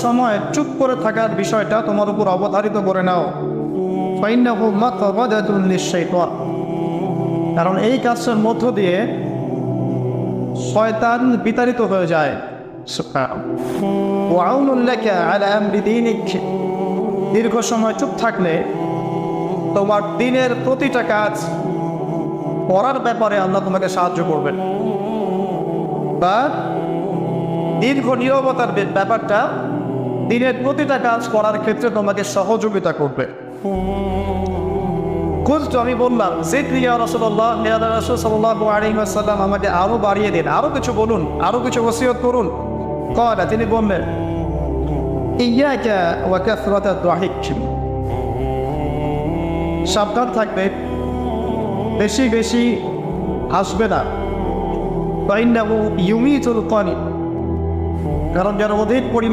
সময় চুপ করে থাকার বিষয়টা তোমার উপর অবধারিত করে নাও, ফাইন্নাহু মাতবাদাতুন লিশ-শাইতান, কারণ এই কাজের মধ্য দিয়ে শয়তান বিতাড়িত হয়ে যায়। ওয়া আউনুল লাকা আলা আমরি দীনিক, দীর্ঘ সময় চুপ থাকলে তোমার দিনের প্রতিটা কাজ করার ব্যাপারে আল্লাহ তোমাকে সাহায্য করবেন, বা দীর্ঘ নীরবতার ব্যাপারটা দিনের প্রতিটা কাজ করার ক্ষেত্রে তোমাকে সহযোগিতা করবে। খুঁজতো, আমি বললাম জিদনি ইয়া রাসূলুল্লাহ, ইয়া রাসূল সাল্লাল্লাহু আলাইহি ওয়াসাল্লাম, আমাকে আরো বাড়িয়ে দিন, আরো কিছু বলুন, আরো কিছু ওসিয়ত করুন। ক্বালা, তিনি বললেন ইয়াকা ওয়া কাসরাতাদ দাহিক, সাবধান থাকবে, বেশি বেশি হাসবে না। ফাইন্নাহু ইউমিতুল কানি, কারণ যারা অধিক পরিমাণ